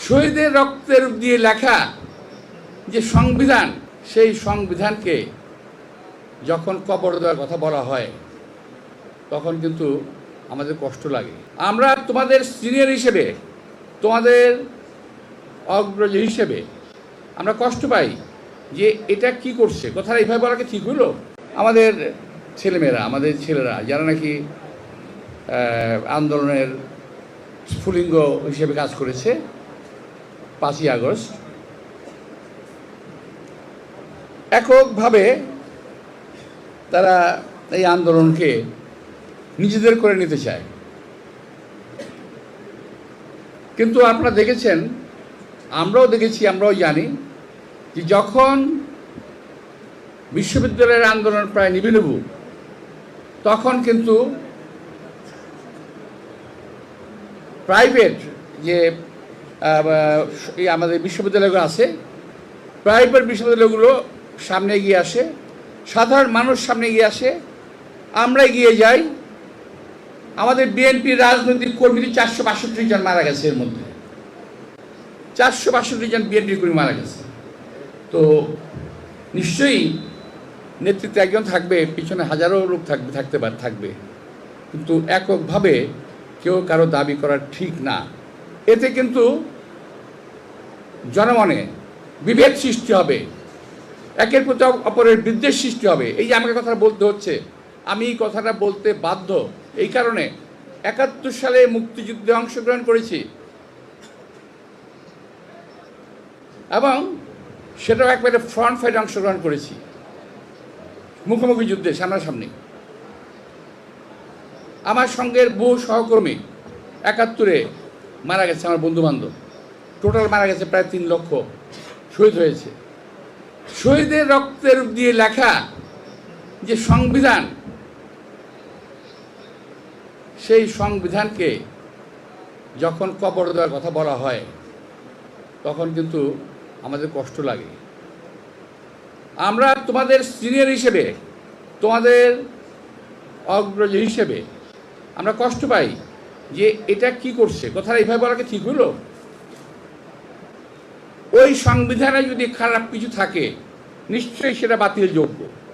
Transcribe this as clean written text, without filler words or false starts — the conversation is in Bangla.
শহীদের রক্তের দিয়ে লেখা যে সংবিধান, সেই সংবিধানকে যখন কবর দেওয়ার কথা বলা হয় তখন কিন্তু আমাদের কষ্ট লাগে। আমরা তোমাদের সিনিয়র হিসেবে, তোমাদের অগ্রজ হিসেবে আমরা কষ্ট পাই যে এটা কি করছে, কথাটা এইভাবে বলাকে ঠিক হলো? আমাদের ছেলেমেয়েরা, আমাদের ছেলেরা যারা নাকি আন্দোলনের স্ফুলিঙ্গ হিসেবে কাজ করেছে 5ই আগস্ট, এককভাবে তারা এই আন্দোলনকে নিজেদের করে নিতে চায়। কিন্তু আপনারা দেখেছেন, আমরাও দেখেছি, আমরাও জানি যে যখন বিশ্ববিদ্যালয়ের আন্দোলন প্রায় নিবিড়বু, তখন কিন্তু প্রাইভেট যে আমাদের বিশ্ববিদ্যালয়গুলো আছে, প্রাইভেট বিশ্ববিদ্যালয়গুলো সামনে এগিয়ে আসে, সাধারণ মানুষ সামনে এগিয়ে আসে, আমরা এগিয়ে যাই। আমাদের বিএনপির রাজনৈতিক কর্মী 462 জন মারা গেছে, এর মধ্যে 462 জন বিএনপির কর্মী মারা গেছে। তো নিশ্চয়ই নেতৃত্বে একজন থাকবে, পিছনে হাজারো লোক থাকবে, কিন্তু এককভাবে কেউ কারো দাবি করা ঠিক না। এতে কিন্তু জনমনে বিভেদ সৃষ্টি হবে, একের প্রতি অপরের বিদ্বেষ সৃষ্টি হবে। এই যে আমাকে কথা বলতে হচ্ছে, আমি এই কথাটা বলতে বাধ্য এই কারণে, 71 সালে মুক্তিযুদ্ধে অংশগ্রহণ করেছি এবং সেটাও একবারে ফ্রন্ট ফাইটে অংশগ্রহণ করেছি, মুখোমুখি যুদ্ধে সামনাসামনি। আমার সঙ্গের বহু সহকর্মী 71-এ মারা গেছে, আমার বন্ধুবান্ধব টোটাল মারা গেছে প্রায় 3 লক্ষ, শহীদ হয়েছে। শহীদের রক্তের দিয়ে লেখা যে সংবিধান, সেই সংবিধানকে যখন কবর দেওয়ার কথা বলা হয় তখন কিন্তু আমাদের কষ্ট লাগে। আমরা তোমাদের সিনিয়র হিসেবে, তোমাদের অগ্রজ হিসেবে আমরা কষ্ট পাই যে এটা কি করছে, কথাটা এইভাবে বলাকে ঠিক হলো? ওই সংবিধানে যদি খারাপ কিছু থাকে নিশ্চয়ই সেটা বাতিল যোগ্য।